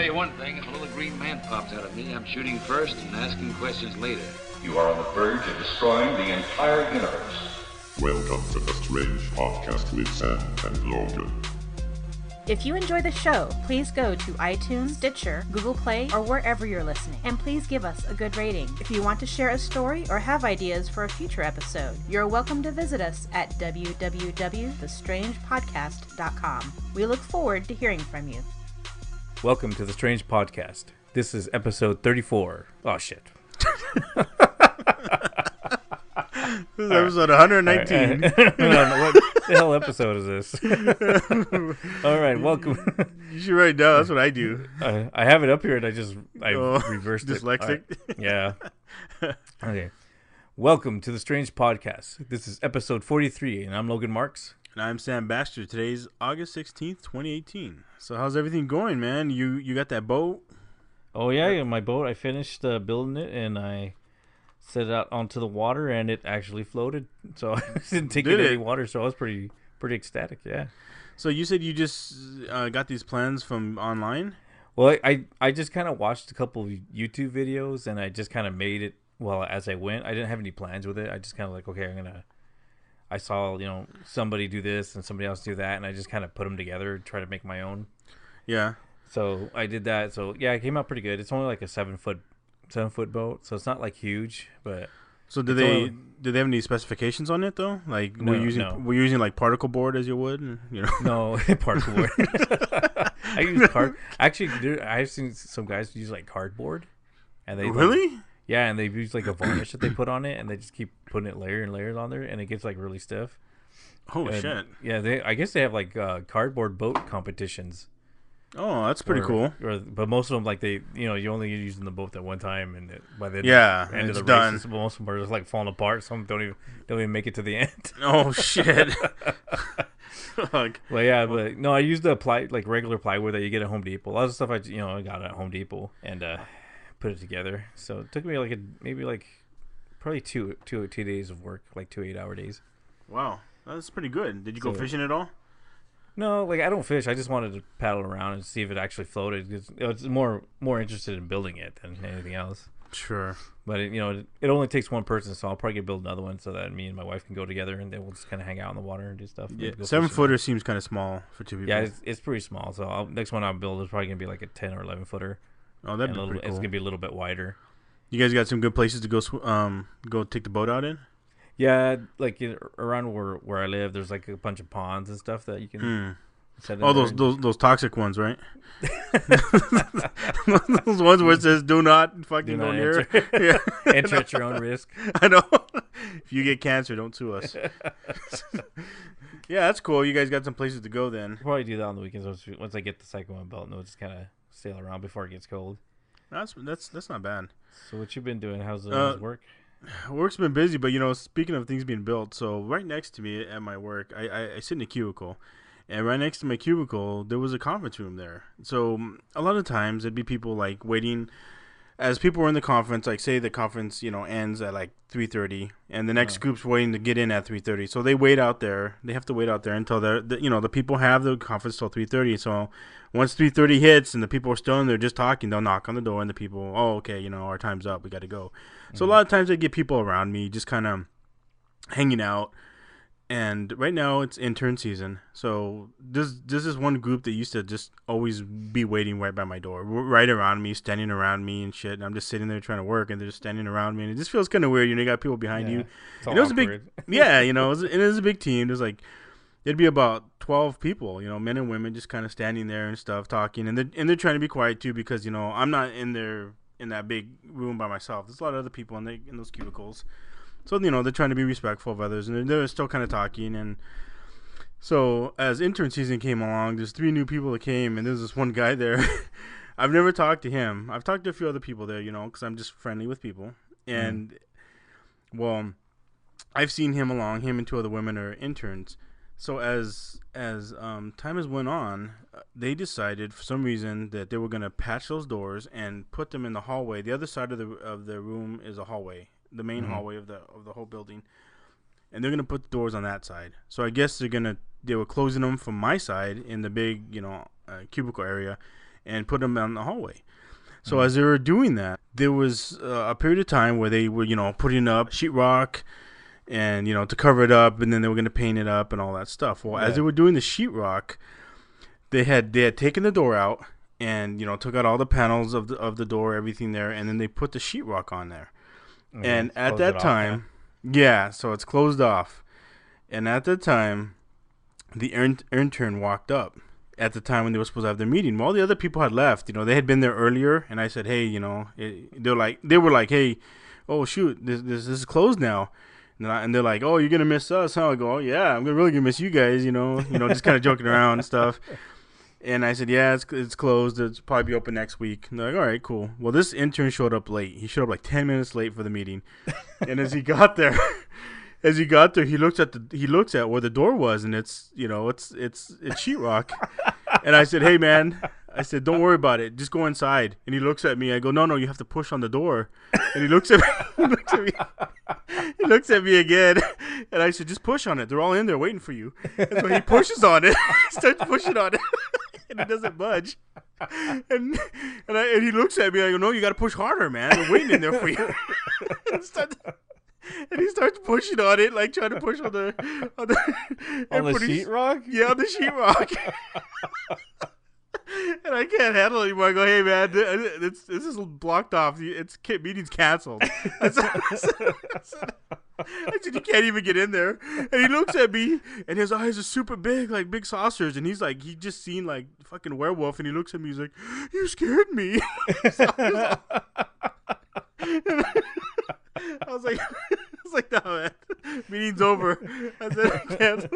you one thing, if a little green man pops out of me, I'm shooting first and asking questions later. You are on the verge of destroying the entire universe. Welcome to the Strange Podcast with Sam and Logan. If you enjoy the show, please go to iTunes, Stitcher, Google Play, or wherever you're listening, and please give us a good rating. If you want to share a story or have ideas for a future episode, you're welcome to visit us at www.thestrangepodcast.com. We look forward to hearing from you. Welcome to the Strange Podcast. This is episode 34. Oh, shit. This is episode 119. What the hell episode is this? All right, welcome. You should write it down. That's what I do. I have it up here and I reversed dyslexic. it. Dyslexic? Yeah. Okay. Welcome to the Strange Podcast. This is episode 43, and I'm Logan Marks. And I'm Sam Baxter. Today's August 16th, 2018. So how's everything going, man? You got that boat? Oh, yeah, my boat. I finished building it, and I set it out onto the water, and it actually floated. So I didn't take in any water, so I was pretty ecstatic, yeah. So you said you just got these plans from online? Well, I just kind of watched a couple of YouTube videos, and I just kind of made it as I went. I didn't have any plans with it. I just kind of like, okay, I saw, somebody do this and somebody else do that, and I just kind of put them together and try to make my own. Yeah. So I did that. So yeah, it came out pretty good. It's only like a 7-foot boat, so it's not like huge, but. So did they have any specifications on it though? Like we're using like particle board as you would, No, particle board. I use Actually, I've seen some guys use like cardboard, and they really. Yeah, and they use like a varnish that they put on it, and they just keep putting it layer and layers on there, and it gets like really stiff. Oh shit! Yeah, I guess they have like cardboard boat competitions. Oh, that's pretty cool. But most of them, like you only use the boat at one time, and by the end of the races, most of them are just like falling apart. Some don't even make it to the end. Oh shit! Well, yeah, but no, I used the regular plywood that you get at Home Depot. A lot of stuff I got at Home Depot and put it together. So it took me probably two days of work, like 2 8-hour days. Wow, that's pretty good. Did you go fishing at all? No, I don't fish. I just wanted to paddle around and see if it actually floated. Because it's more interested in building it than anything else. Sure. But it only takes one person, so I'll probably build another one so that me and my wife can go together and then we'll just kind of hang out in the water and do stuff. Yeah, 7-footer seems kind of small for two people. Yeah, it's pretty small. So next one I'll build is probably gonna be like a 10 or 11-footer. Oh, that'd be pretty cool. It's gonna be a little bit wider. You guys got some good places to go take the boat out in? Yeah, like around where I live, there's like a bunch of ponds and stuff that you can. Oh, those toxic ones, right? Those ones where it says "Do not fucking go near." Yeah. Enter at your own risk. I know. If you get cancer, don't sue us. Yeah, that's cool. You guys got some places to go then. I'll probably do that on the weekends once I get the second one built, and we'll just kind of sail around before it gets cold. That's not bad. So what you been doing? How's work? Work's been busy, but speaking of things being built, so right next to me at my work, I sit in a cubicle. And right next to my cubicle, there was a conference room there. So a lot of times there'd be people like waiting as people were in the conference. Like say the conference, ends at like 3:30, and the next group's waiting to get in at 3:30. So they wait out there. They have to wait out there until the people have the conference till 3:30. So once 3:30 hits and the people are still in there just talking, they'll knock on the door and the people, oh okay, our time's up. We got to go. So a lot of times I get people around me just kind of hanging out. And right now it's intern season, so this is one group that used to just always be waiting right by my door, right around me, standing around me and shit. And I'm just sitting there trying to work, and they're just standing around me, and it just feels kind of weird. You got people behind you. And it was a big, it was a big team. There's there'd be about 12 people, men and women, just kind of standing there and stuff, talking, and they're trying to be quiet too because I'm not in that big room by myself. There's a lot of other people in those cubicles. So, they're trying to be respectful of others, and they're still kind of talking. And so as intern season came along, there's 3 new people that came, and there's this one guy there. I've never talked to him. I've talked to a few other people there, because I'm just friendly with people. And, well, I've seen him and 2 other women are interns. So as time has went on, they decided for some reason that they were going to patch those doors and put them in the hallway. The other side of the room is a hallway. The main hallway of the whole building, and they're gonna put the doors on that side. So I guess they were closing them from my side in the big cubicle area, and put them out in the hallway. So as they were doing that, there was a period of time where they were, putting up sheetrock and, to cover it up, and then they were going to paint it up and all that stuff. Well, as they were doing the sheetrock, they had taken the door out and, took out all the panels of the door, everything there, and then they put the sheetrock on there. And at that time, so it's closed off. And at that time, the intern walked up. At the time when they were supposed to have their meeting, all the other people had left. They had been there earlier, and I said, "Hey, they were like, hey, oh shoot, this is closed now," and they're like, "Oh, you're gonna miss us, huh?" I go, "Oh yeah, I'm really gonna miss you guys," just kind of joking around and stuff. And I said, "Yeah, it's closed. It's probably be open next week." And they're like, "All right, cool." Well, this intern showed up late. He showed up like 10 minutes late for the meeting, and as he got there. He looks at where the door was, and it's sheetrock. And I said, "Hey man," I said, "don't worry about it. Just go inside." And he looks at me. I go, "No, you have to push on the door." And he looks at me. He looks at me again, and I said, "Just push on it. They're all in there waiting for you." And so he pushes on it, starts pushing on it, and it doesn't budge. And he looks at me. I go, "No, you got to push harder, man. They're waiting in there for you." And he starts pushing on it, like trying to push on the sheetrock? Yeah, on the sheetrock. And I can't handle it anymore. I go, "Hey man, this is blocked off. Meeting's canceled." I said, "You can't even get in there." And he looks at me, and his eyes are super big, like big saucers. And he's like, he just seen like fucking werewolf. And he looks at me, he's like, "You scared me." I was like, "No, man, meeting's over." I said, "I can't."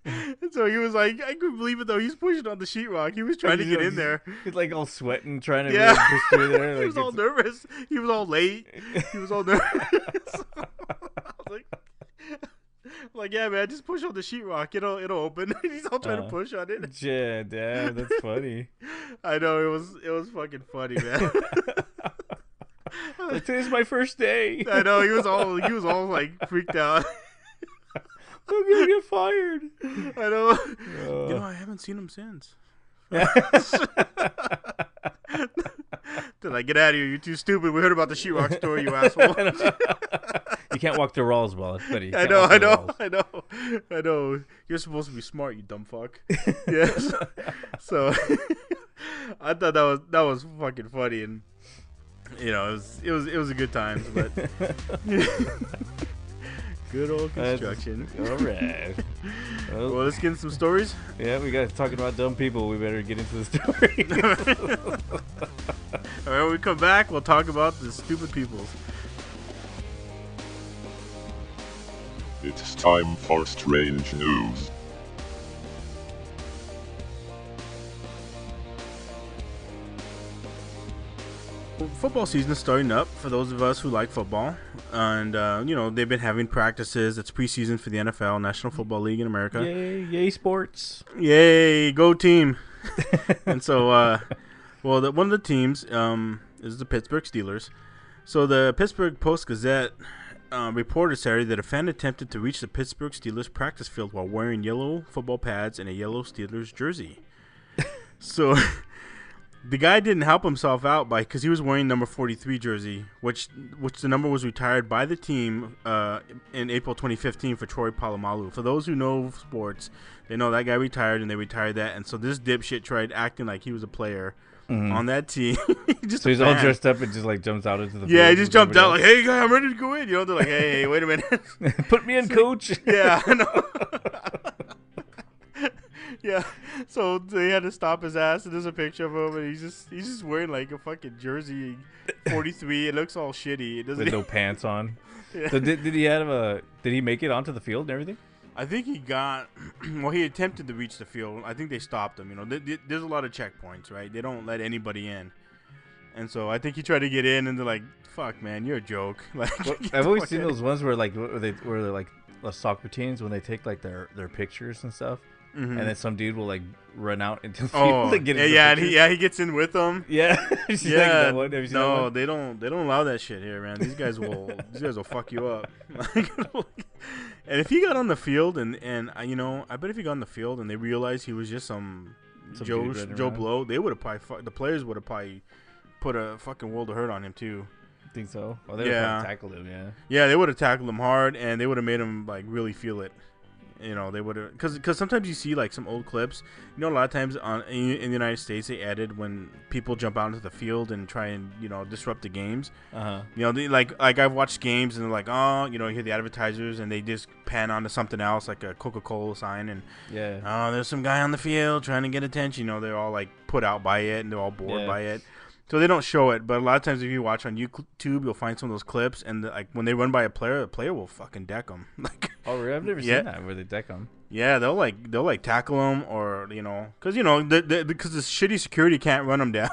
And so he was like, I couldn't believe it though. He's pushing on the sheetrock. He was trying to get in there. He's like all sweating, trying to really push through there. He Like was all nervous. He was all late. He was all nervous. I was like, "Yeah, man, just push on the sheetrock. It'll open." He's all trying to push on it. Yeah, damn, that's funny. I know, it was fucking funny, man. Like, today's my first day. I know, he was all like freaked out. I'm gonna get fired. I know. I haven't seen him since. They're like, "Get out of here! You're too stupid. We heard about the sheetrock story, you asshole." You can't walk the walls, well, buddy. I know. You're supposed to be smart, you dumb fuck. Yes. So I thought that was fucking funny, and it was a good time, but good old construction. All right. Well, let's get into some stories. Yeah, we got talking about dumb people. We better get into the story. All right, when we come back, we'll talk about the stupid peoples. It's time for strange news. Football season is starting up for those of us who like football, and they've been having practices. It's preseason for the NFL, National Football League in America. Yay sports! Yay, go team! And so, one of the teams is the Pittsburgh Steelers. So the Pittsburgh Post-Gazette reported Saturday that a fan attempted to reach the Pittsburgh Steelers practice field while wearing yellow football pads and a yellow Steelers jersey. So the guy didn't help himself out because he was wearing number 43 jersey, which the number was retired by the team in April 2015 for Troy Polamalu. For those who know sports, they know that guy retired, and they retired that. And so this dipshit tried acting like he was a player on that team. So he's all dressed up and just like jumps out into the yeah, field. he just jumped out like, "Hey guy, I'm ready to go in." They're like, hey, wait a minute. Put me in, coach. Yeah, I know. Yeah, so they had to stop his ass, and there's a picture of him, and he's just wearing like a fucking jersey 43. It looks all shitty. It doesn't with no pants on. Yeah. So did he make it onto the field and everything? I think he got he attempted to reach the field. I think they stopped him. There's a lot of checkpoints, right? They don't let anybody in, and so I think he tried to get in, and they're like, "Fuck, man, you're a joke." Like, well, I've always seen those ones where they're like soccer teams when they take like their pictures and stuff. Mm-hmm. And then some dude will like run out into the field and get in he gets in with them. Yeah, yeah. No, they don't allow that shit here, man. These guys will fuck you up. And if he got on the field and I bet if he got on the field and they realized he was just some Some Joe dude running Joe around. Blow, they would have probably the players would have probably put a fucking world of hurt on him too. Think so? Oh, they would Yeah. probably tackled him. Yeah. Yeah, they would have tackled him hard, and they would have made him like really feel it. You know, they would have because sometimes you see like some old clips. You know, a lot of times in the United States they added when people jump out into the field and try and disrupt the games. You know, they, like I've watched games and they're like, oh, you hear the advertisers and they just pan onto something else like a Coca-Cola sign and Yeah. oh, there's some guy on the field trying to get attention. They're all like put out by it and they're all bored by it. So they don't show it, but a lot of times if you watch on YouTube, you'll find some of those clips, and like when they run by a player will fucking deck them. Like, Oh, really? I've never seen that where they deck them. yeah, they'll tackle them, or because because the shitty security can't run them down.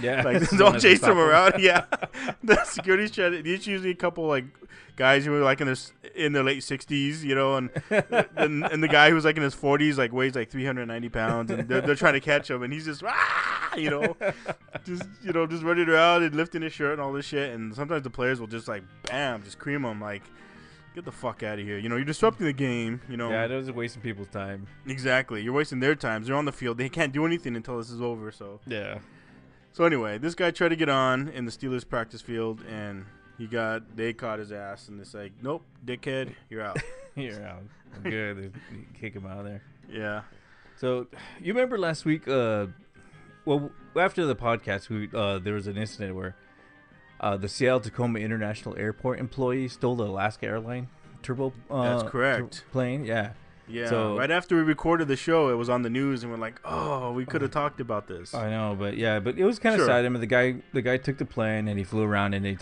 Yeah. Like Someone they'll has to chase stop them 'em. around. Yeah, the security's trying. It's usually a couple like guys who are like in their late 60s, and the guy who's like in his 40s like weighs like 390 pounds, and they're trying to catch him, and he's just just running around and lifting his shirt and all this shit, and sometimes the players will just like bam, just cream him like. Get the fuck out of here. You're disrupting the game, Yeah, it was wasting people's time. Exactly. You're wasting their time. They're on the field. They can't do anything until this is over, so. Yeah. So anyway, this guy tried to get on in the Steelers practice field, and they caught his ass, and it's like, nope, dickhead, you're out. You're out. I'm good. They kick him out of there. Yeah. So, you remember last week, well, after the podcast, there was an incident where the Seattle-Tacoma International Airport employee stole the Alaska Airline turbo That's correct. plane. Yeah. Yeah. So, right after we recorded the show, it was on the news, and we're like, oh, we could have talked about this. I know, but it was kind of Sure. sad. I mean, the guy took the plane and he flew around and they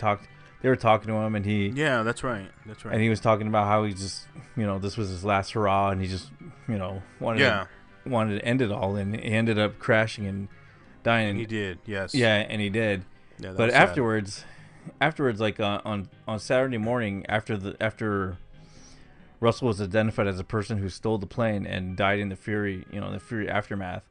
were talking to him and Yeah, that's right. and he was talking about how he just, this was his last hurrah and he just, wanted to end it all, and he ended up crashing and dying. He did, yes. Yeah, and he did. Yeah, that But was sad. afterwards, like on Saturday morning, after Russell was identified as a person who stole the plane and died in the Fury aftermath.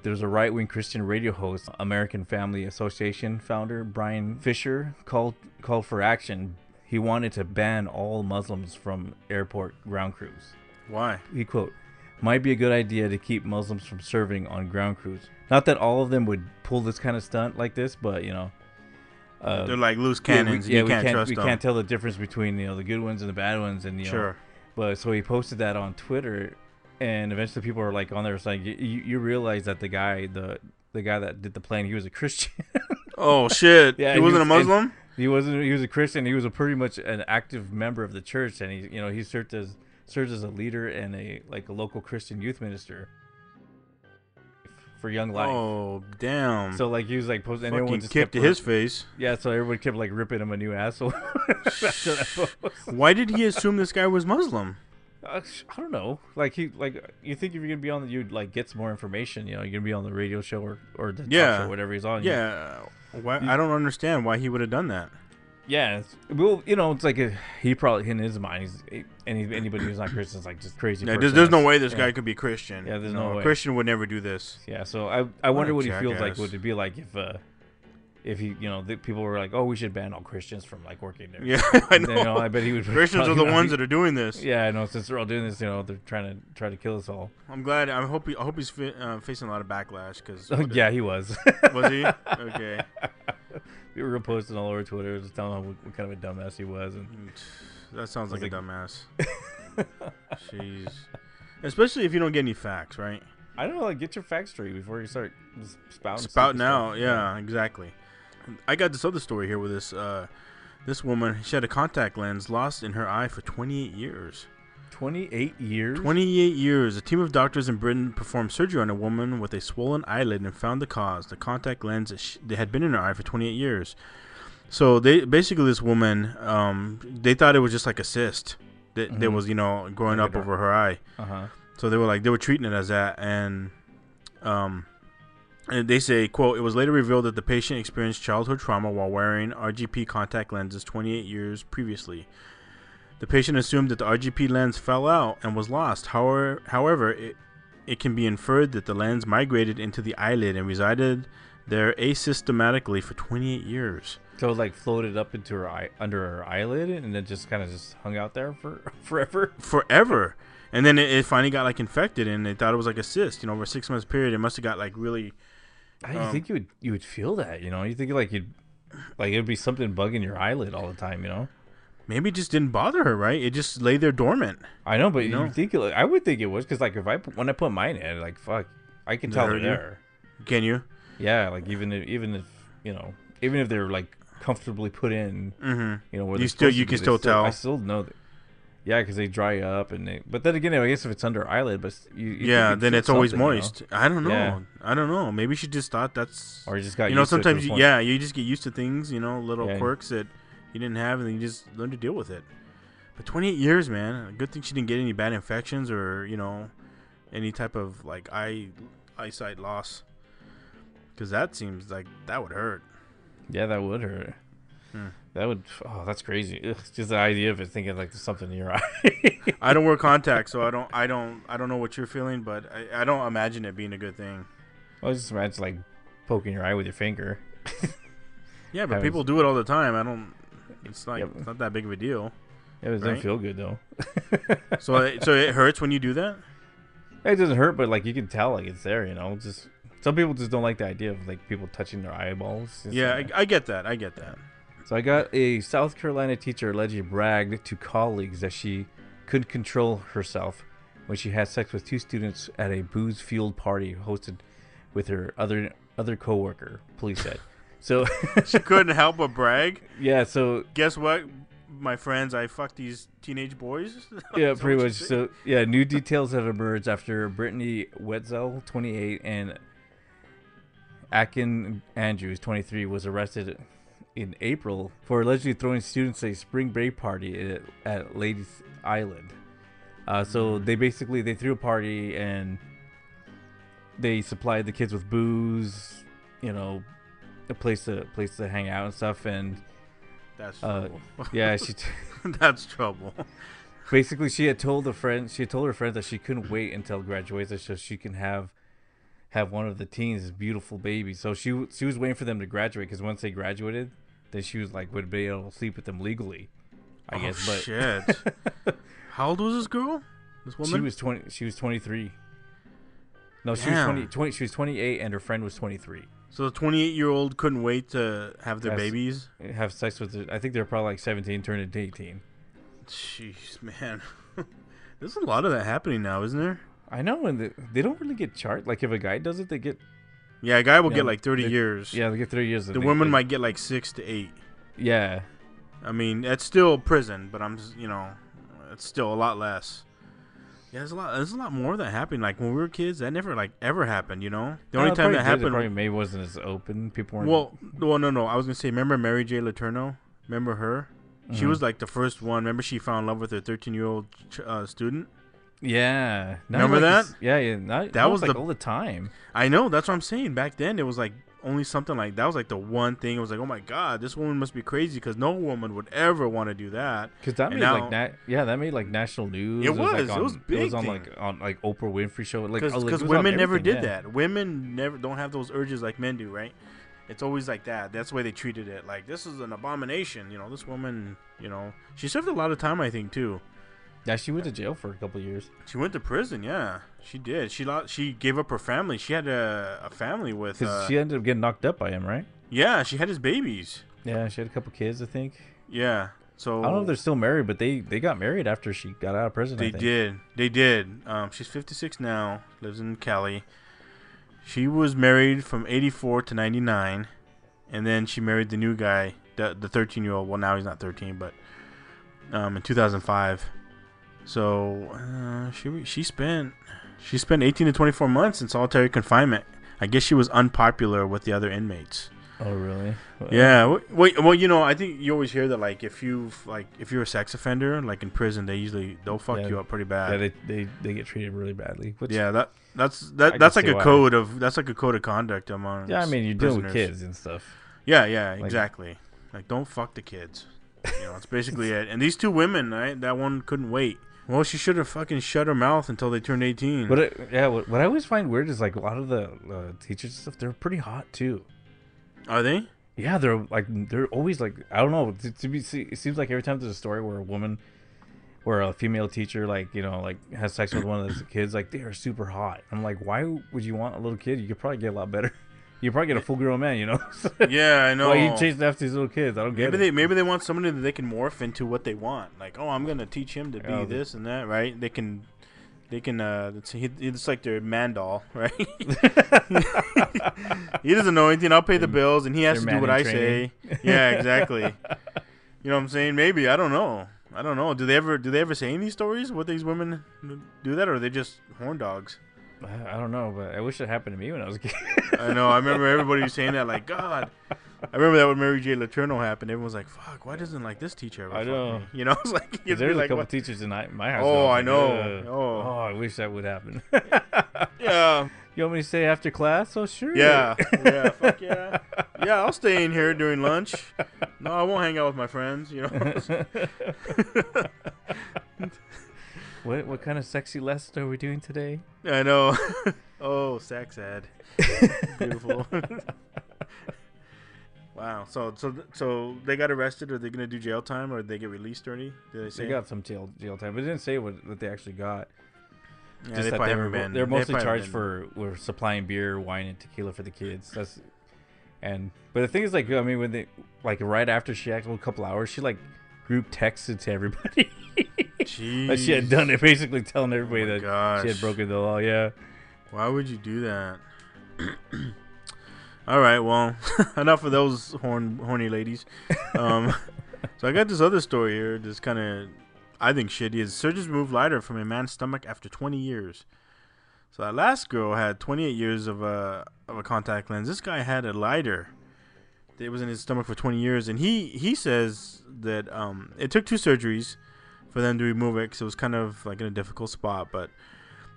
There's a right-wing Christian radio host, American Family Association founder Brian Fisher, called for action. He wanted to ban all Muslims from airport ground crews. Why? He quote, "Might be a good idea to keep Muslims from serving on ground crews. Not that all of them would pull this kind of stunt like this, but they're like loose cannons. we you can't trust we them. can't tell the difference between the good ones and the bad ones, and Sure. But so he posted that on Twitter, and eventually people are like on there saying, you realize that the guy that did the plane, he was a Christian. Oh shit! Yeah, he wasn't a Muslim. He wasn't. He was a Christian. He was pretty much an active member of the church, and he served as a leader and a local Christian youth minister for Young Life. Oh damn! So he was posting, and everyone fucking just kicked kept to his face. Yeah, so everyone kept ripping him a new asshole. After that post. Why did he assume this guy was Muslim? I don't know. You think if you're gonna be on you'd get some more information. You're gonna be on the radio show or the talk show, whatever he's on. Yeah. Why? I don't understand why he would have done that. Yeah. Well, it's he probably in his mind anybody who's not Christian is just crazy. Yeah, person. there's no way this guy could be Christian. Yeah, there's no way. A Christian would never do this. Yeah. So I wonder what he feels like. jackass. Would it be like if he the people were like, oh, we should ban all Christians from working there. Yeah, I And know. then, I bet he would. Christians are the ones that are doing this. Yeah, I know. Since they're all doing this, they're trying to kill us all. I'm glad. I hope he's facing a lot of backlash because. Yeah, he was. Was he? Okay. We were posting all over Twitter, just telling him what kind of a dumbass he was, and That sounds like a like- dumbass. Jeez. Especially if you don't get any facts, right? I don't know. Get your facts straight before you start just spouting. Spouting stupid out. stuff. Yeah, exactly. I got this other story here with this woman. She had a contact lens lost in her eye for 28 years. 28 years. 28 years. A team of doctors in Britain performed surgery on a woman with a swollen eyelid and found the cause. The contact lens that had been in her eye for 28 years. So this woman, they thought it was just like a cyst that was growing up over her eye. So they were treating it as that, and they say, quote, it was later revealed that the patient experienced childhood trauma while wearing RGP contact lenses 28 years previously. The patient assumed that the RGP lens fell out and was lost. However, it can be inferred that the lens migrated into the eyelid and resided there asystematically for 28 years. So it floated up into her eye, under her eyelid, and then just kind of hung out there for forever. Forever. And then it finally got like infected, and they thought it was like a cyst. Over a 6 months period, it must have got like really. I think you would feel that, You think like it'd be something bugging your eyelid all the time, Maybe it just didn't bother her, right? It just lay there dormant. I know, but you think I would think it was because like when I put mine in, like fuck, I can tell they're there. Can you? Yeah, like even if they're like comfortably put in, where you can still tell. I still know that. Yeah, because they dry up but then again, I guess if it's under eyelid, but then it's always moist. I don't know. Yeah. I don't know. Maybe she just thought that's. Or you just got. Sometimes you just get used to things. Little quirks that you didn't have, and then you just learn to deal with it. But 28 years, man. A good thing she didn't get any bad infections or any type of like eyesight loss. Because that seems like that would hurt. Yeah, that would hurt. That would. Oh, that's crazy. Ugh, just the idea of it, thinking like there's something in your eye. I don't wear contacts, so I don't know what you're feeling, but I don't imagine it being a good thing. Well, just imagine like poking your eye with your finger. Yeah, but people do it all the time. It's like it's not that big of a deal. Yeah, it doesn't feel good though. So it hurts when you do that. It doesn't hurt, but like you can tell like it's there. Just some people just don't like the idea of like people touching their eyeballs. Yeah, I get that. So I got a South Carolina teacher allegedly bragged to colleagues that she couldn't control herself when she had sex with 2 students at a booze-fueled party hosted with her other coworker. Police said. So she couldn't help but brag. Yeah. So guess what, my friends? I fucked these teenage boys. Yeah, pretty much. So yeah, new details have emerged after Brittany Wetzel, 28, and Akin Andrews, 23, was arrested in April for allegedly throwing students a spring break party at Ladies Island. So they threw a party and they supplied the kids with booze, a place to hang out and stuff. And that's trouble. Yeah, that's trouble. Basically, she had told her friends that she couldn't wait until graduation so she can have one of the teens' beautiful babies. So she was waiting for them to graduate because once they graduated, then she was like would be able to sleep with them legally, I guess. But shit. How old was this girl? This woman? She was 23. No, she was 20. She was 28, and her friend was 23. So the 28-year-old couldn't wait to have their babies, have sex with her. I think they're probably like 17, turning to 18. Jeez, man. There's a lot of that happening now, isn't there? I know, and they don't really get charged. Like if a guy does it, they get. Yeah, a guy will get like 30 years. Yeah, they get 30 years. The woman might get like 6 to 8. Yeah. I mean, it's still prison, but it's still a lot less. Yeah, there's a lot more that happened. Like when we were kids, that never like ever happened. The only time that happened, probably maybe wasn't as open. People weren't. Well, no. I was gonna say, remember Mary J. Letourneau? Remember her? Mm-hmm. She was like the first one. Remember she fell in love with her 13-year-old student. Yeah. Remember that? Yeah. That was like all the time. I know. That's what I'm saying. Back then, it was like only something like that was like the one thing. It was like, oh my god, this woman must be crazy because no woman would ever want to do that. Because that made like national news. It was big. It was on like Oprah Winfrey show. Like because women never did that. Women never don't have those urges like men do, right? It's always like that. That's the way they treated it. Like this is an abomination. This woman. She served a lot of time, I think, too. Yeah, she went to jail for a couple of years. She went to prison. Yeah, she did. She gave up her family. She had a family with. Because she ended up getting knocked up by him, right? Yeah, she had his babies. Yeah, she had a couple kids, I think. Yeah. So I don't know if they're still married, but they got married after she got out of prison. They did. She's 56 now. Lives in Cali. She was married from 84 to 99, and then she married the new guy, the 13-year-old. Well, now he's not 13, but in 2005. So she spent 18 to 24 months in solitary confinement. I guess she was unpopular with the other inmates. Oh, really? Yeah. Well, I think you always hear that if you're a sex offender, like in prison, they'll fuck you up pretty bad. Yeah, they get treated really badly. That's like a code of conduct among. Yeah, I mean you're dealing with kids and stuff. Yeah, exactly. Like don't fuck the kids. It's basically it. And these 2 women, right? That one couldn't wait. Well, she should have fucking shut her mouth until they turned 18. But what I always find weird is like a lot of the teachers and stuff. They're pretty hot too. Are they? Yeah, they're always like I don't know. It seems like every time there's a story where a woman where a female teacher like has sex with one of the kids, like they are super hot. I'm like, why would you want a little kid? You could probably get a lot better. You probably get a full grown man, Yeah, I know. Why you chasing after these little kids? I don't get it. Maybe they want somebody that they can morph into what they want. Like, oh, I'm gonna teach him to be this and that, right? They can. It's like their man doll, right? He doesn't know anything. I'll pay the bills, and he has to do what I say. Yeah, exactly. You know what I'm saying? Maybe, I don't know. Do they ever say in these stories what these women do that, or are they just horn dogs? I don't know, but I wish it happened to me when I was a kid. I know. I remember everybody saying that, like, God. I remember that when Mary J. Letourneau happened. Everyone was like, "Fuck, why doesn't like this teacher ever?" I know. Me? You know, it's like there's like, a couple what? teachers in my house. Oh, I like, know. Oh, I wish that would happen. Yeah. You want me to stay after class? Oh, sure. Yeah. Fuck yeah. Yeah, I'll stay in here during lunch. No, I won't hang out with my friends. You know. What kind of sexy lesson are we doing today? I know. Oh, sex ed. Beautiful. Wow. So they got arrested. Are they gonna do jail time, or did they get released or any? Did they say? They got some jail time, but it didn't say what they actually got. Yeah, Just that they're mostly charged for supplying beer, wine, and tequila for the kids. But the thing is, like, I mean, when they right after she acted, a couple hours, she like group texted to everybody. That she had done it, basically telling everybody that she had broken the law. Yeah. Why would you do that? All right, well, enough of those horny ladies. So I got this other story here. This kind of, I think, shitty. Is surgeons remove lighter from a man's stomach after 20 years. So that last girl had 28 years of a contact lens. This guy had a lighter that was in his stomach for 20 years, and he says that it took 2 surgeries for them to remove it because it was kind of like in a difficult spot, but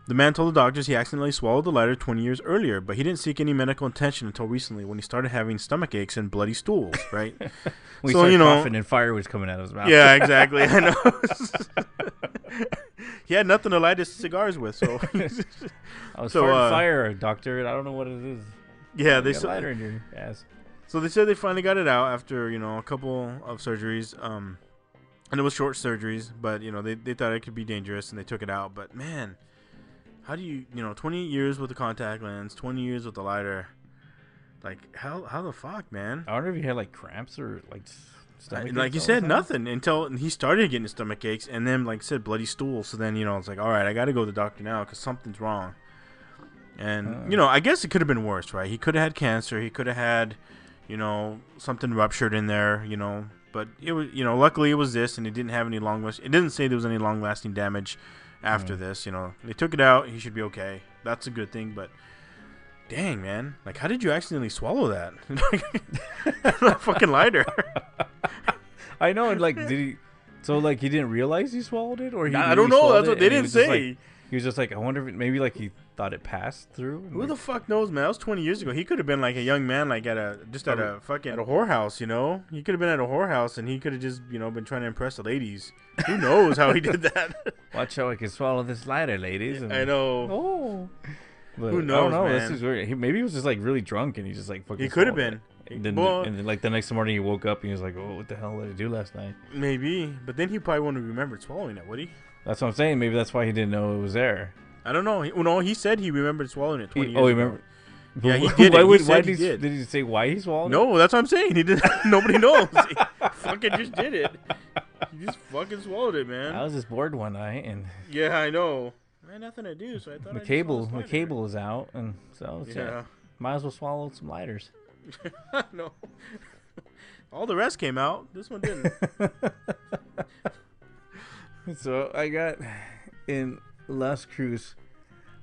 the man told the doctors he accidentally swallowed the lighter 20 years earlier, but he didn't seek any medical attention until recently when he started having stomach aches and bloody stools, right? We started coughing and fire was coming out of his mouth. Yeah, exactly. I know. He had nothing to light his cigars with, so. I was farting fire, doctor. I don't know what it is. Yeah, they got lighter in your ass. So they said they finally got it out after, a couple of surgeries. And it was short surgeries, but, they thought it could be dangerous, and they took it out. But, man, how do you, 28 years with a contact lens, 20 years with a lighter. Like, how the fuck, man? I wonder if he had, like, cramps or, like, stomach aches. Like, he said nothing until he started getting stomach aches, and then, like I said, bloody stool. So then, it's like, all right, I got to go to the doctor now because something's wrong. And, I guess it could have been worse, right? He could have had cancer. He could have had, something ruptured in there, But it was, luckily it was this, and it didn't have any it didn't say there was any long-lasting damage after this. They took it out. He should be okay. That's a good thing. But dang, man, like, how did you accidentally swallow that? That fucking lighter. I know, and like, did he? So like, he didn't realize he swallowed it, or I don't know. That's what they didn't say. He was just like, I wonder if maybe like he thought it passed through. Who the fuck knows, man? That was 20 years ago. He could have been like a young man, like at a whorehouse, He could have been at a whorehouse, and he could have just, been trying to impress the ladies. Who knows how he did that? Watch how I can swallow this lighter, ladies. And, I know. Oh. But who knows, I don't know. man? This is weird. Maybe he was just like really drunk, and he just like fucking. He could have been. And then like the next morning he woke up and he was like, "Oh, what the hell did I do last night?" Maybe, but then he probably wouldn't have remembered swallowing it, would he? That's what I'm saying. Maybe that's why he didn't know it was there. I don't know. No, he said he remembered swallowing it 20 years ago. Oh, he remembered? Yeah, he did. Why did he say why he swallowed it? No, that's what I'm saying. He did. Nobody knows. He fucking just did it. He just fucking swallowed it, man. I was just bored one night, and yeah, I know. I had nothing to do, so I thought the cable was out, and so yeah, might as well swallow some lighters. No, all the rest came out. This one didn't. So I got in Las Cruz.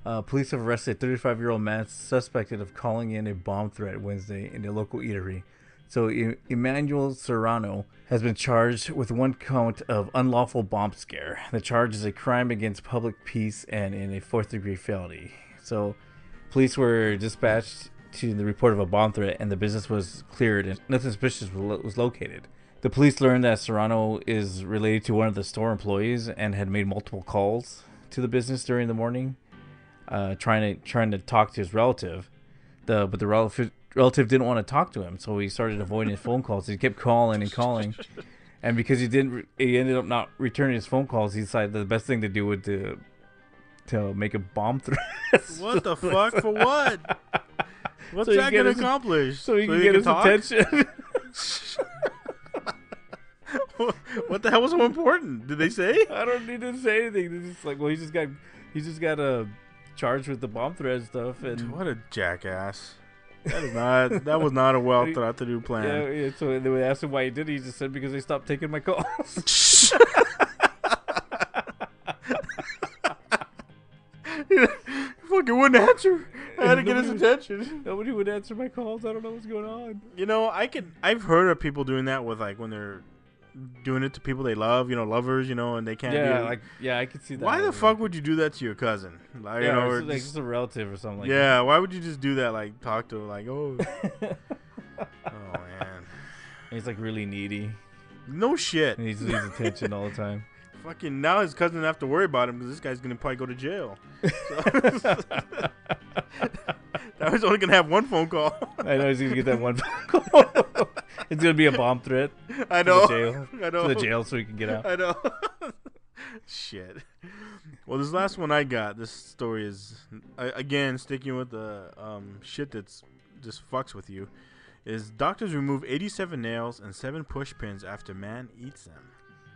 Police have arrested a 35-year-old man suspected of calling in a bomb threat Wednesday in a local eatery. So Emmanuel Serrano has been charged with 1 count of unlawful bomb scare. The charge is a crime against public peace and in a 4th-degree felony. So police were dispatched to the report of a bomb threat, and the business was cleared and nothing suspicious was located. The police learned that Serrano is related to one of the store employees and had made multiple calls to the business during the morning, trying to talk to his relative. But the relative didn't want to talk to him, so he started avoiding his phone calls. He kept calling and calling, And because he ended up not returning his phone calls. He decided the best thing to do would to make a bomb threat. What the fuck? For what? What's So he that can gonna get his- accomplish? So he can get his talk? attention. What the hell was so important? Did they say? I don't need to say anything. They're just like, well, he just got charged with the bomb threat and stuff. And What a jackass! That was not a well thought through plan. yeah, so they would ask him why he did it. He just said because they stopped taking my calls. Fucking wouldn't answer. I had to get his attention. Nobody would answer my calls. I don't know what's going on. You know, I've heard of people doing that with like when they're doing it to people they love, lovers, and they can't. I could see that. Why the fuck would you do that to your cousin? Like, Yeah, or or like just- just a relative or something like yeah, why would you just do that? Like talk to her, like, oh, that. oh man, He's like really needy. no shit. And he just needs attention all the time. Fucking now his cousin doesn't have to worry about him because this guy's gonna probably go to jail. Now he's only gonna have one phone call. I know he's gonna get that one phone call. It's gonna be a bomb threat. I know. To the jail. I know. To the jail so he can get out. I know. Shit. Well, this last one I got. This story is again sticking with the shit that's just fucks with you. Is doctors remove 87 nails and 7 push pins after man eats them.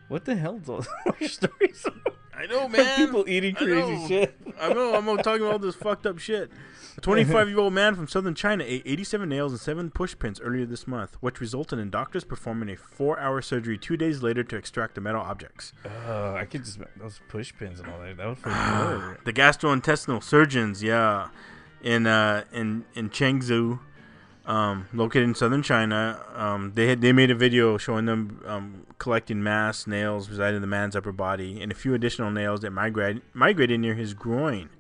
What the hell is all those stories? I know, man. People eating I know. crazy shit. I know. I'm talking about all this fucked up shit. A 25-year-old man from southern China ate 87 nails and 7 push pins earlier this month, which resulted in doctors performing a 4-hour surgery 2 days later to extract the metal objects. I could just those push pins and all that. That was for good. The gastrointestinal surgeons, yeah, in Chengdu, located in southern China, they made a video showing them collecting mass nails residing in the man's upper body and a few additional nails that migrated near his groin.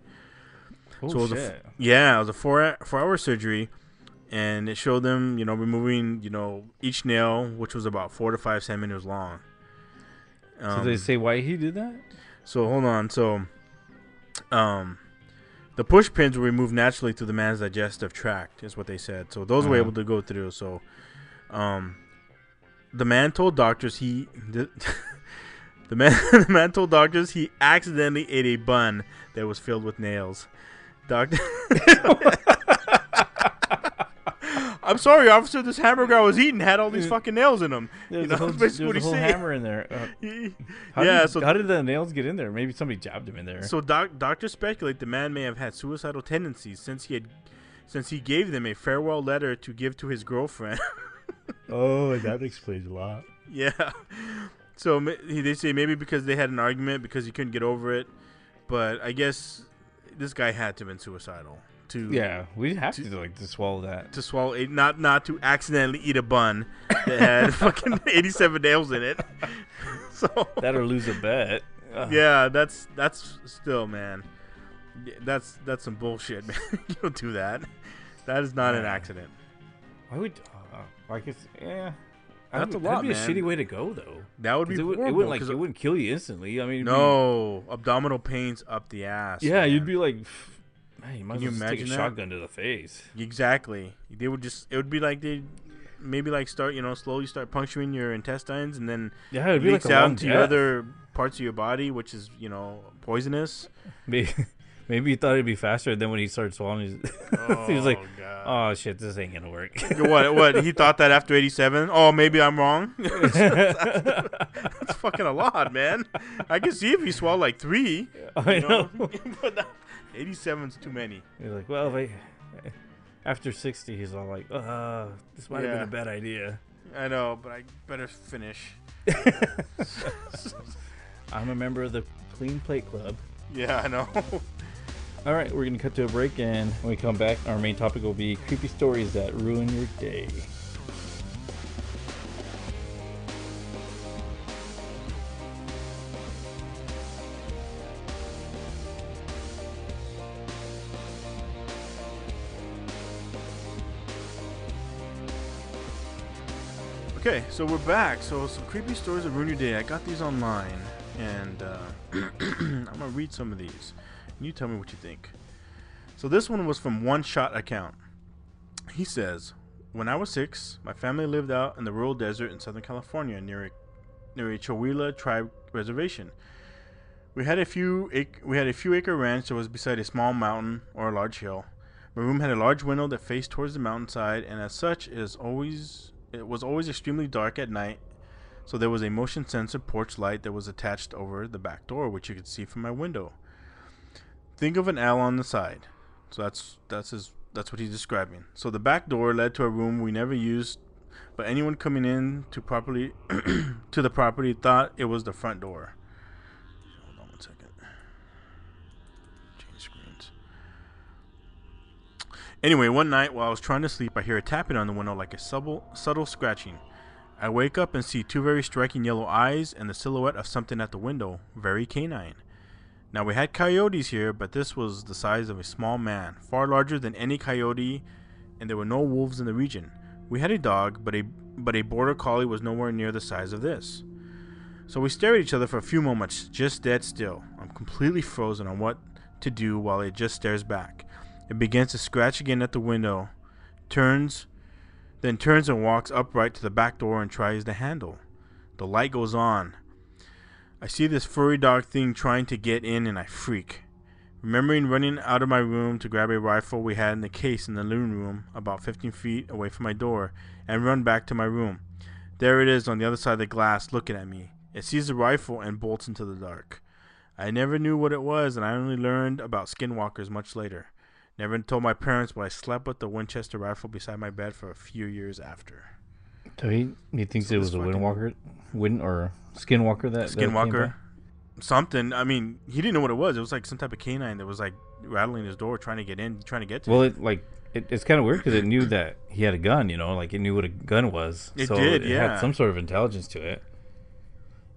Oh, So it was shit. it was a 4-hour surgery, and it showed them, removing, each nail, which was about 4 to 5 centimeters long. So they say why he did that? So hold on. So, the push pins were removed naturally through the man's digestive tract, is what they said. So those were able to go through. So, the man told doctors the man told doctors he accidentally ate a bun that was filled with nails. Doctor, I'm sorry, officer. This hamburger I was eating had all these fucking nails in them. There's That's basically what there's he a whole said. hammer in there. Yeah. How did the nails get in there? Maybe somebody jabbed him in there. So doctors speculate the man may have had suicidal tendencies since he gave them a farewell letter to give to his girlfriend. Oh, that explains a lot. Yeah. So they say maybe because they had an argument because he couldn't get over it, but I guess this guy had to have been suicidal Yeah, we have to swallow that. to swallow not to accidentally eat a bun that had fucking 87 nails in it. So That or lose a bet. yeah, that's still, man. That's some bullshit, man. You don't do that. That is not an accident. Why would? I guess yeah. That's a lot, That'd be man. a shitty way to go, though. That would be 'Cause horrible. it wouldn't 'cause it wouldn't kill you instantly. I mean, it'd no, abdominal pains up the ass. yeah, man. you'd be like, man, you might Can as you well just take a imagine that? shotgun to the face. Exactly. They would just. It would be like they maybe like start slowly start puncturing your intestines and then Yeah, it'd be like leaks a out long into your death. other parts of your body, which is poisonous. Maybe he thought it'd be faster. Then when he started swallowing, he was like, God. "Oh shit, this ain't gonna work." What? He thought that after 87? Oh, maybe I'm wrong. That's fucking a lot, man. I can see if he swallowed like 3. I know. But 87's too many. He's like, well, after 60, he's all like, this might have been Yeah. a bad idea. I know, but I better finish. I'm a member of the Clean Plate Club. Yeah, I know. All right, we're gonna cut to a break, and when we come back, our main topic will be creepy stories that ruin your day. Okay, so we're back. So some creepy stories of ruin your day. I got these online, and I'm gonna read some of these. And you tell me what you think. So this one was from One Shot Account. He says, "When I was 6, my family lived out in the rural desert in Southern California near near a Chowila tribe reservation. We had a few acre ranch that was beside a small mountain or a large hill. My room had a large window that faced towards the mountainside, and as such, it was always extremely dark at night. So there was a motion sensor porch light that was attached over the back door, which you could see from my window. Think of an L on the side. So that's what he's describing. So the back door led to a room we never used, but anyone coming in to the property thought it was the front door. Hold on one second. Change screens. Anyway, one night while I was trying to sleep, I hear a tapping on the window like a subtle scratching. I wake up and see two very striking yellow eyes and the silhouette of something at the window, very canine. Now, we had coyotes here, but this was the size of a small man, far larger than any coyote, and there were no wolves in the region. We had a dog, but a border collie was nowhere near the size of this. So we stare at each other for a few moments, just dead still. I'm completely frozen on what to do while it just stares back. It begins to scratch again at the window, turns and walks upright to the back door and tries the handle. The light goes on. I see this furry dog thing trying to get in and I freak. Remembering running out of my room to grab a rifle we had in the case in the living room about 15 feet away from my door and run back to my room. There it is on the other side of the glass looking at me. It sees the rifle and bolts into the dark. I never knew what it was, and I only learned about skinwalkers much later. Never told my parents, but I slept with the Winchester rifle beside my bed for a few years after. So he thinks it was a skinwalker that skinwalker, something. I mean, he didn't know what it was. It was like some type of canine that was like rattling his door, trying to get in, trying to get to. Well, him. It's kind of weird because it knew that he had a gun. You know, like it knew what a gun was. It did. It had some sort of intelligence to it.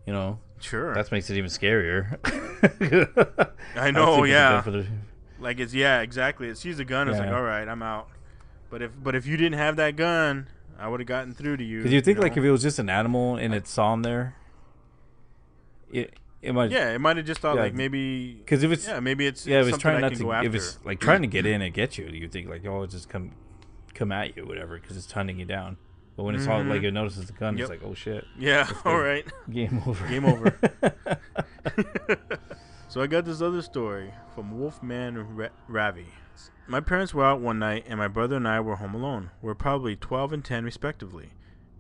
You know. Sure. That makes it even scarier. I know. Yeah. Like it's exactly. It sees the gun. It's like, all right, I'm out. But if you didn't have that gun, I would have gotten through to you. Because you think like if it was just an animal and it saw him there, it might. Yeah, it might have just thought like maybe. Because if it's maybe it's it was trying not to. If it's like trying to get in and get you, you think like it just come at you, whatever, because it's hunting you down. But when it's all like it notices the gun, it's like, oh shit. Yeah. All right. Game over. Game over. So I got this other story from Wolfman Ravi. My parents were out one night, and my brother and I were home alone. We were probably 12 and 10, respectively.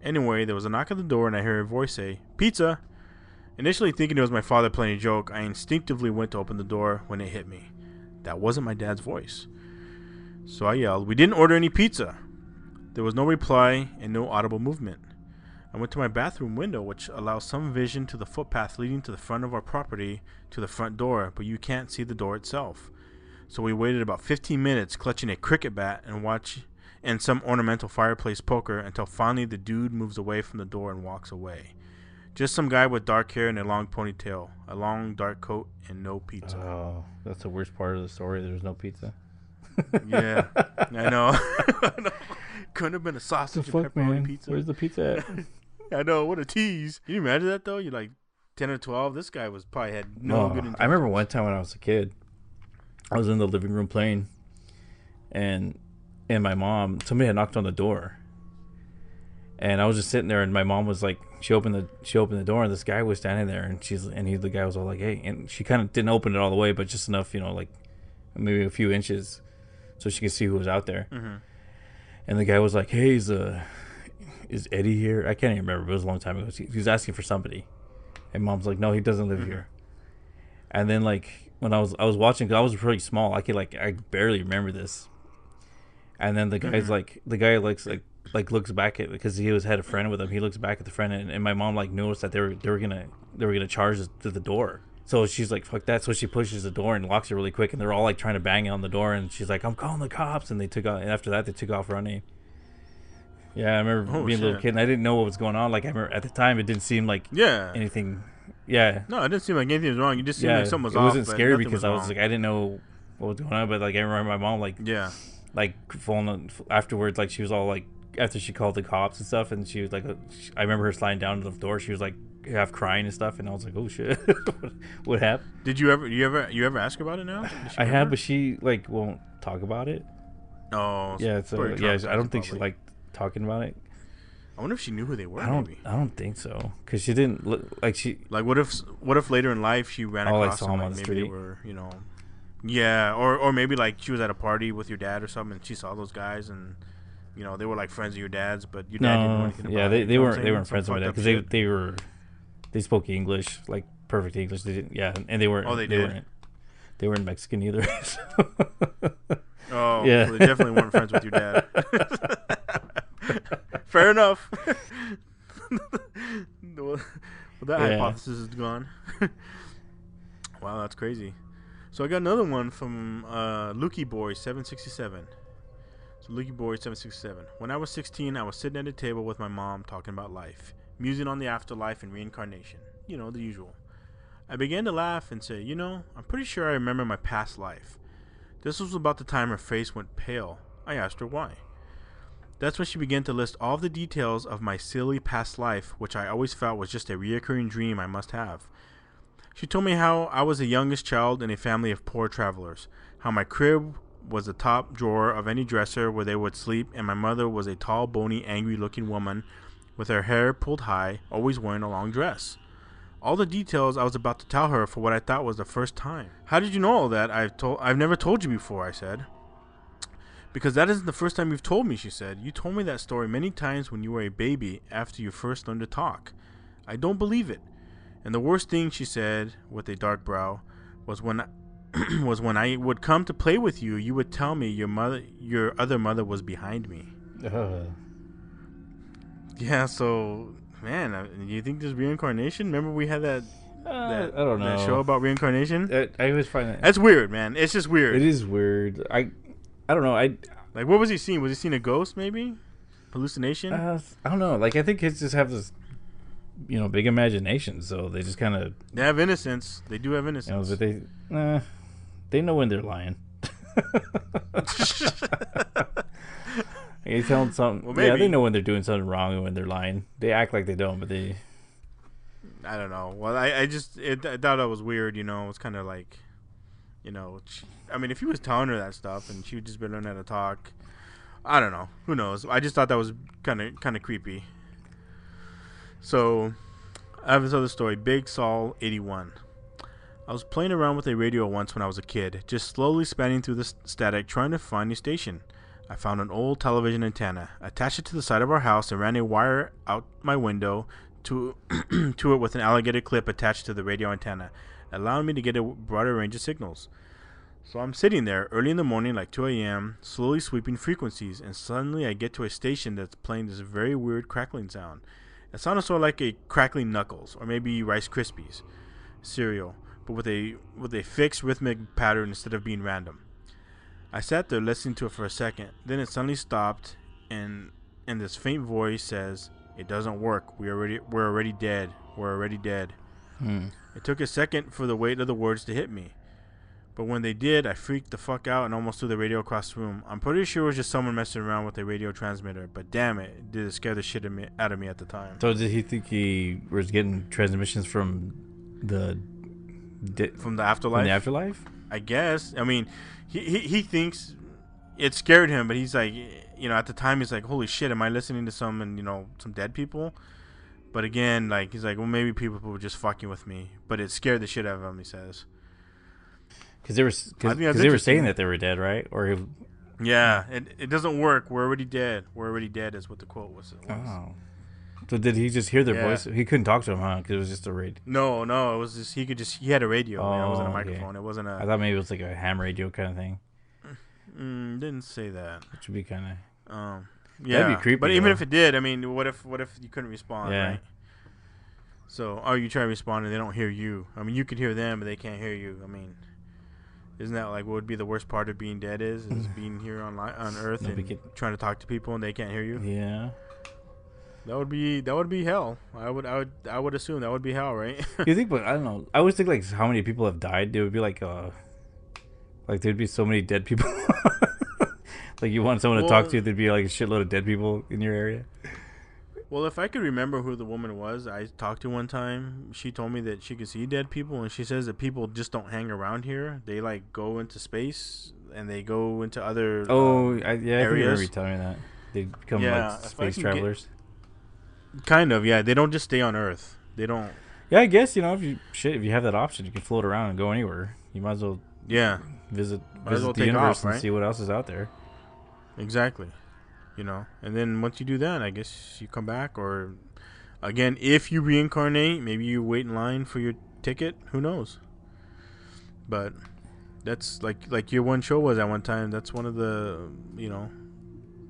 Anyway, there was a knock at the door, and I heard a voice say, "Pizza!" Initially thinking it was my father playing a joke, I instinctively went to open the door when it hit me. That wasn't my dad's voice. So I yelled, "We didn't order any pizza!" There was no reply and no audible movement. I went to my bathroom window, which allows some vision to the footpath leading to the front of our property to the front door, but you can't see the door itself. So we waited about 15 minutes clutching a cricket bat and some ornamental fireplace poker until finally the dude moves away from the door and walks away. Just some guy with dark hair and a long ponytail, a long dark coat, and no pizza. Oh, that's the worst part of the story. There's no pizza. Yeah, I know. Couldn't have been a sausage and pepperoni pizza. Where's the pizza at? I know, what a tease. Can you imagine that though? You're like 10 or 12. This guy probably had no good intentions. I remember one time when I was a kid, I was in the living room playing, and my mom, somebody had knocked on the door, and I was just sitting there, and my mom was like, she opened the door, and this guy was standing there, and the guy was all like, "Hey," and she kind of didn't open it all the way, but just enough, like maybe a few inches, so she could see who was out there. Mm-hmm. And the guy was like, "Hey, is Eddie here?" I can't even remember, but it was a long time ago. He was asking for somebody, and Mom's like, "No, he doesn't live here." And then like when I was watching, because I was pretty small, I barely remember this. And then the guy's the guy looks back at, because he had a friend with him. He looks back at the friend, and my mom like noticed that they were gonna charge to the door. So she's like, "Fuck that!" So she pushes the door and locks it really quick, and they're all like trying to bang on the door. And she's like, "I'm calling the cops!" And they took off. And after that, they took off running. Yeah, I remember being a little kid, and I didn't know what was going on. Like, I remember at the time, it didn't seem like anything. Yeah. No, it didn't seem like anything was wrong. It just seemed like something was off. It wasn't scary because I was like, I didn't know what was going on. But like, I remember my mom like falling afterwards. Like, she was all like, after she called the cops and stuff, and she was like, I remember her sliding down to the door. She was like half crying and stuff, and I was like, oh shit, what happened? Did you ever ask her about it now? I have, but she like won't talk about it. Oh, yeah. So yeah, I don't think she liked talking about it. I wonder if she knew who they were. I don't. Maybe. I don't think so. Because she didn't look like she. Like, what if later in life she ran across saw them, him like, on the maybe street. they were, yeah, or maybe like she was at a party with your dad or something, and she saw those guys, and they were like friends of your dad's, but your dad didn't know anything about yeah, it. they You know what I'm weren't saying? friends Some with my dad fucked because up shit. they spoke English, like perfect English. They didn't, yeah, and they weren't. Oh, they did? They weren't Mexican either. Oh, Yeah. so they definitely weren't friends with your dad. Fair enough. Well, that Yeah. hypothesis is gone. Wow, that's crazy. So I got another one from Lukey Boy 767. So Lukey Boy 767. When I was 16, I was sitting at a table with my mom talking about life, musing on the afterlife and reincarnation. The usual. I began to laugh and say, I'm pretty sure I remember my past life. This was about the time her face went pale. I asked her why. That's when she began to list all the details of my silly past life, which I always felt was just a reoccurring dream I must have. She told me how I was the youngest child in a family of poor travelers, how my crib was the top drawer of any dresser where they would sleep, and my mother was a tall, bony, angry-looking woman with her hair pulled high, always wearing a long dress. All the details I was about to tell her for what I thought was the first time. How did you know all that? I've never told you before, I said. Because that isn't the first time you've told me, she said. You told me that story many times when you were a baby after you first learned to talk. I don't believe it. And the worst thing, she said, with a dark brow, was when I would come to play with you, you would tell me your other mother was behind me. Yeah, so, man, you think there's reincarnation? Remember we had that I don't know. that show about reincarnation? I always find that That's weird, man. It's just weird. it is weird. I don't know. Like, what was he seeing? Was he seeing a ghost, maybe? Hallucination? I don't know. Like I think kids just have this, big imagination, so they just kind of, They have innocence. They do have innocence. but they know when they're lying. You tell them something. Well, Yeah, maybe. they know when they're doing something wrong and when they're lying. They act like they don't, but they. I don't know. Well, I thought that was weird, It was kind of like, if he was telling her that stuff and she would just been learning how to talk, I don't know. Who knows? I just thought that was kind of creepy. So, I have this other story. Big Saul 81. I was playing around with a radio once when I was a kid, just slowly spanning through the static trying to find a station. I found an old television antenna, attached it to the side of our house, and ran a wire out my window to it with an alligator clip attached to the radio antenna, allowing me to get a broader range of signals. So I'm sitting there early in the morning, like 2 a.m., slowly sweeping frequencies, and suddenly I get to a station that's playing this very weird crackling sound. It sounded sort of like a crackling Knuckles, or maybe Rice Krispies cereal, but with a fixed rhythmic pattern instead of being random. I sat there listening to it for a second, then it suddenly stopped, and this faint voice says, "It doesn't work. We're already dead. We're already dead." It took a second for the weight of the words to hit me. But when they did, I freaked the fuck out and almost threw the radio across the room. I'm pretty sure it was just someone messing around with a radio transmitter, but damn it, did it scare the shit out of me at the time. So did he think he was getting transmissions from the From the afterlife? From the afterlife? I guess. I mean, he thinks it scared him, but he's like, at the time he's like, holy shit, am I listening to some dead people? But again, like, he's like, well, maybe people were just fucking with me. But it scared the shit out of him, he says. Because they were saying that they were dead, right? Or yeah, it doesn't work. We're already dead. We're already dead is what the quote was. Oh. So did he just hear their voice? He couldn't talk to them, huh? Because it was just a radio. No, it was just he had a radio. It wasn't a microphone. Okay. It wasn't a. I thought maybe it was like a ham radio kind of thing. Didn't say that. Which would be kind of. Yeah, that'd be creepy. But even though. if it did, I mean, what if you couldn't respond? Yeah. Right? So, you try to respond and they don't hear you. I mean, you could hear them, but they can't hear you. I mean, isn't that like what would be the worst part of being dead is being here on Earth and trying to talk to people and they can't hear you? Yeah. That would be hell. I would assume that would be hell, right? You think? But I don't know. I always think like how many people have died. There would be like there'd be so many dead people. Like you want someone to talk to, there'd be like a shitload of dead people in your area. Well, if I could remember who the woman was I talked to one time, she told me that she could see dead people, and she says that people just don't hang around here. They like go into space and they go into other I think I remember areas. you telling me that they become like space travelers. Kind of, yeah. They don't just stay on Earth. They don't. Yeah, I guess if you have that option, you can float around and go anywhere. You might as well visit as well the take universe off, right? and see what else is out there. Exactly. And then once you do that, I guess you come back, or again, if you reincarnate, maybe you wait in line for your ticket. Who knows? But that's like your one show was at one time. That's one of the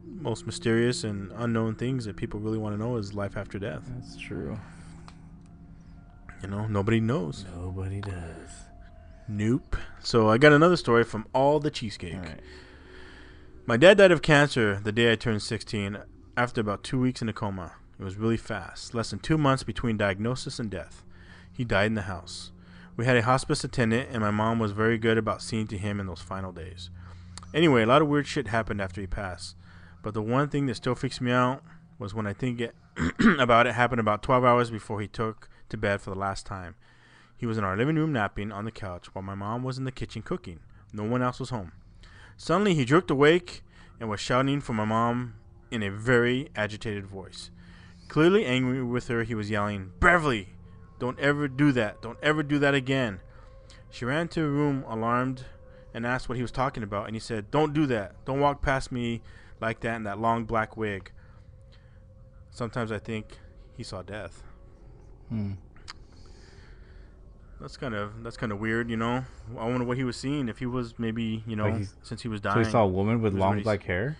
most mysterious and unknown things that people really want to know is life after death. That's true. Nobody knows. Nobody does. Nope. So I got another story from All the Cheesecake. All right. My dad died of cancer the day I turned 16 after about 2 weeks in a coma. It was really fast. Less than 2 months between diagnosis and death. He died in the house. We had a hospice attendant, and my mom was very good about seeing to him in those final days. Anyway, a lot of weird shit happened after he passed. But the one thing that still freaks me out was when I think about it happened about 12 hours before he took to bed for the last time. He was in our living room napping on the couch while my mom was in the kitchen cooking. No one else was home. Suddenly, he jerked awake and was shouting for my mom in a very agitated voice. Clearly angry with her, he was yelling, "Beverly, don't ever do that. Don't ever do that again." She ran to her room alarmed and asked what he was talking about, and he said, "Don't do that. Don't walk past me like that in that long black wig." Sometimes I think he saw death. That's kind of weird, I wonder what he was seeing. If he was maybe, since he was dying. So he saw a woman with long black hair?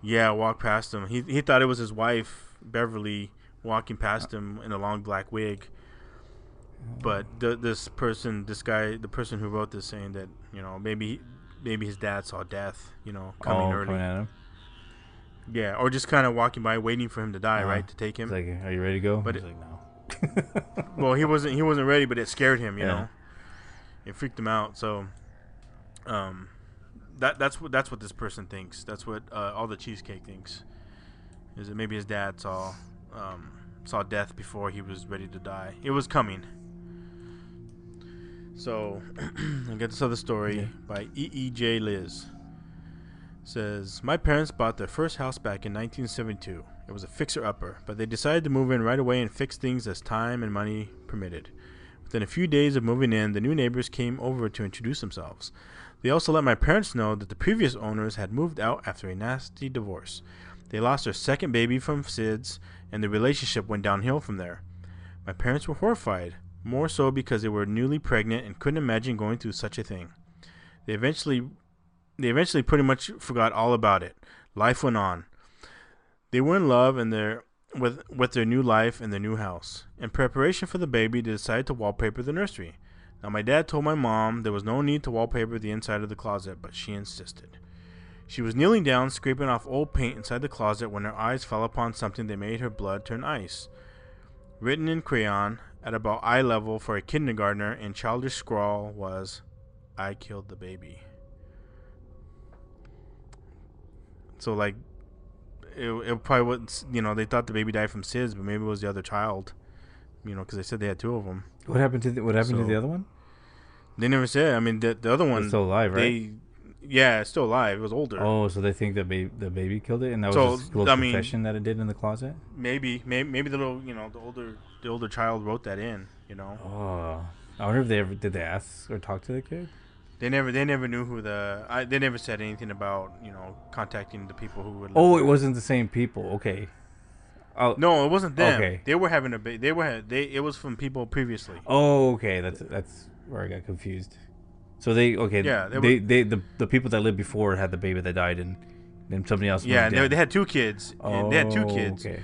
Yeah, walk past him. He thought it was his wife, Beverly, walking past him in a long black wig. But the person who wrote this saying that, maybe his dad saw death, coming early. Coming at him. Yeah, or just kind of walking by, waiting for him to die, right, to take him. It's like, are you ready to go? But he's like, no. Well, he wasn't ready, but it scared him, you know. It freaked him out. So, that's what this person thinks. That's what All the Cheesecake thinks. Is that maybe his dad saw death before he was ready to die. It was coming. So, I got this other story by E.E.J. Liz. Says, my parents bought their first house back in 1972. It was a fixer-upper, but they decided to move in right away and fix things as time and money permitted. Within a few days of moving in, the new neighbors came over to introduce themselves. They also let my parents know that the previous owners had moved out after a nasty divorce. They lost their second baby from SIDS, and the relationship went downhill from there. My parents were horrified, more so because they were newly pregnant and couldn't imagine going through such a thing. They eventually pretty much forgot all about it. Life went on. They were in love with their new life and their new house. In preparation for the baby, they decided to wallpaper the nursery. Now, my dad told my mom there was no need to wallpaper the inside of the closet, but she insisted. She was kneeling down, scraping off old paint inside the closet when her eyes fell upon something that made her blood turn ice. Written in crayon at about eye level for a kindergartner in childish scrawl was, "I killed the baby." So, like, it probably was, they thought the baby died from SIDS, but maybe it was the other child, because they said they had two of them. What happened to the other one? They never said. I mean, the other one... It's still alive, right? Yeah, it's still alive. It was older. Oh, so they think the baby killed it, and that was just a little confession that it did in the closet? Maybe the little, the older child wrote that in, Oh, I wonder if did they ask or talk to the kid? They never knew who they never said anything about, contacting the people who would. Oh, it wasn't the same people. Okay. No, it wasn't them. Okay. They were having it was from people previously. Oh, okay. That's where I got confused. So the people that lived before had the baby that died, and then somebody else. Yeah, they had two kids. Oh, they had two kids. Okay.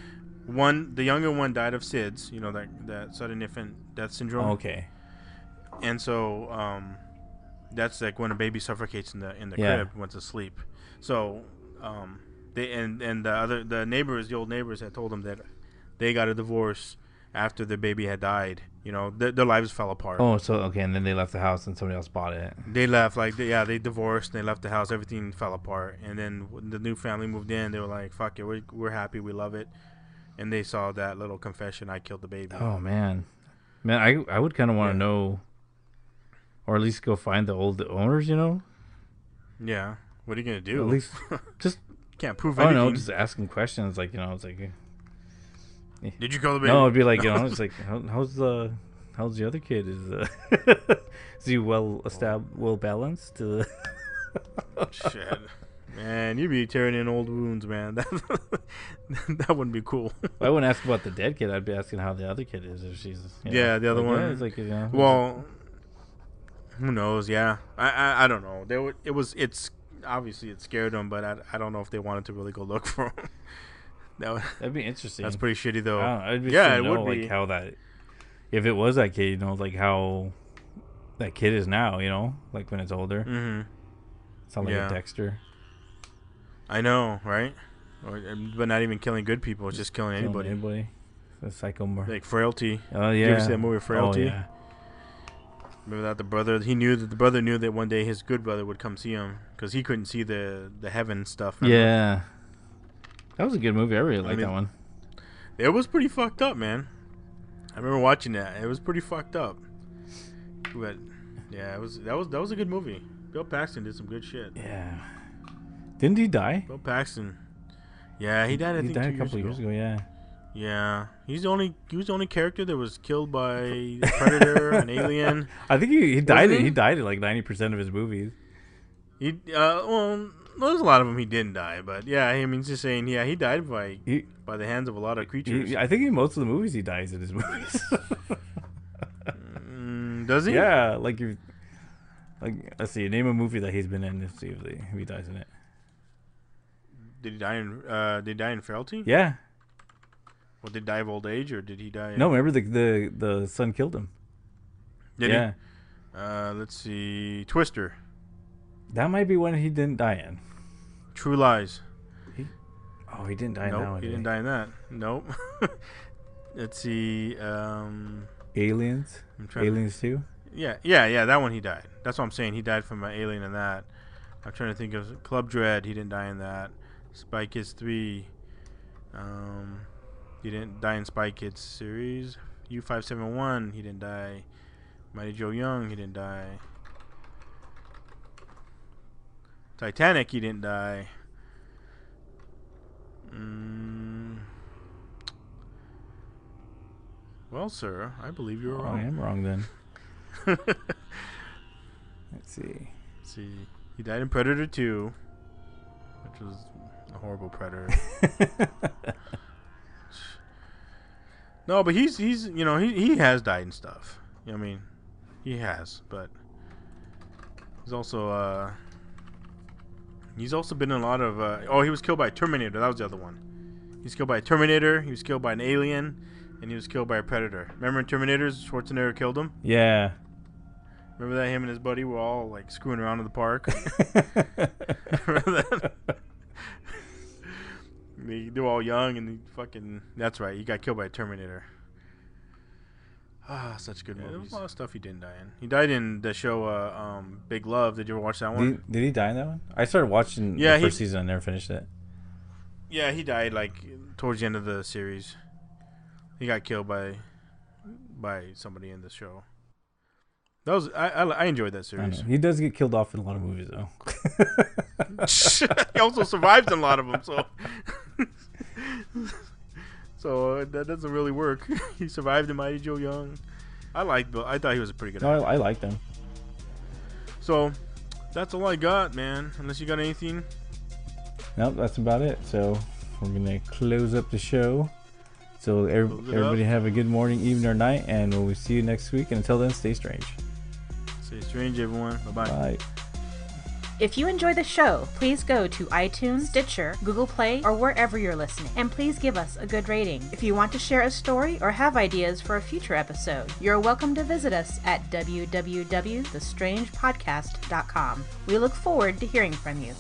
The younger one died of SIDS, that sudden infant death syndrome. Okay. And so, that's like when a baby suffocates in the crib, went to sleep. So, they and the neighbors, the old neighbors, had told them that they got a divorce after their baby had died. Their lives fell apart. Oh, so okay, and then they left the house and somebody else bought it. They left, they divorced. And they left the house. Everything fell apart. And then when the new family moved in, they were like, "Fuck it, we're happy, we love it." And they saw that little confession, "I killed the baby." Oh man, I would kind of want to know, or at least go find the old owners. Yeah. What are you gonna do? At least just can't prove anything. I don't know, just asking questions, it's like, Did you kill the baby? No, it'd be like, it's like, how's the other kid? Is he well balanced? Shit. Man, you'd be tearing in old wounds, man. That wouldn't be cool. I wouldn't ask about the dead kid. I'd be asking how the other kid is. If she's the other one. Yeah, it's like, well, who knows? Yeah, I don't know. It's obviously it scared them, but I don't know if they wanted to really go look for him. That'd be interesting. That's pretty shitty though. I'd be yeah, it would like be. how that, if it was that kid, like how that kid is now, like when it's older. Mm-hmm. Sound like a Dexter. I know, right? But not even killing good people; it's just killing anybody. The psycho more. Like Frailty. Oh yeah. Did you ever see that movie Frailty? Oh, yeah. Remember that the brother knew that one day his good brother would come see him because he couldn't see the heaven stuff. Remember? Yeah. That was a good movie. I really liked that one. It was pretty fucked up, man. I remember watching that. It was pretty fucked up. But yeah, that was a good movie. Bill Paxton did some good shit. Yeah. Didn't he die? Bill Paxton. Yeah, he died. I think 2 years a couple years ago. Yeah. Yeah, he was the only character that was killed by a predator, an alien. I think he died. He died in like 90% of his movies. Well, there's a lot of them he didn't die, but yeah, I mean, just saying, yeah, he died by the hands of a lot of creatures. I think in most of the movies he dies in his movies. Does he? Yeah, let's see, name a movie that he's been in. Let's see if he dies in it. Did he die in Frailty? Yeah. Well, did he die of old age, or did he die? No, remember the son killed him. Did he? Let's see, Twister. That might be one he didn't die in. True Lies. He didn't die in that one. He didn't die in that. Nope. Let's see. Aliens. Aliens 2. Yeah. That one he died. That's what I'm saying. He died from an alien in that. I'm trying to think of Club Dread. He didn't die in that. Spy Kids 3. He didn't die in Spy Kids series. U571. He didn't die. Mighty Joe Young. He didn't die. Titanic. He didn't die. Well, sir, I believe you're wrong. I am wrong then. Let's see. He died in Predator 2, which was a horrible Predator. No, but he has died and stuff. I mean, he has, but he's also been in a lot of he was killed by a Terminator. That was the other one. He's killed by a Terminator. He was killed by an alien. And he was killed by a predator. Remember in Terminators, Schwarzenegger killed him? Yeah. Remember that him and his buddy were all like screwing around in the park? Remember that? They were all young and that's right, he got killed by a Terminator. Such good movies. There was a lot of stuff he didn't die in. He died in the show Big Love. Did you ever watch that one? Did he die in that one? I started watching the first season and never finished it. Yeah, he died like towards the end of the series. He got killed by somebody in the show. That was I enjoyed that series. He does get killed off in a lot of movies though. He also survives in a lot of them, so that doesn't really work. He survived in Mighty Joe Young. I thought he was a pretty good actor. I liked him. So that's all I got, man. Unless you got anything. Nope, that's about it. So we're gonna close up the show. So everybody have a good morning, evening, or night, and we'll see you next week. And until then, stay strange. Stay strange, everyone. Bye-bye. Bye. If you enjoy the show, please go to iTunes, Stitcher, Google Play, or wherever you're listening, and please give us a good rating. If you want to share a story or have ideas for a future episode, you're welcome to visit us at www.thestrangepodcast.com. We look forward to hearing from you.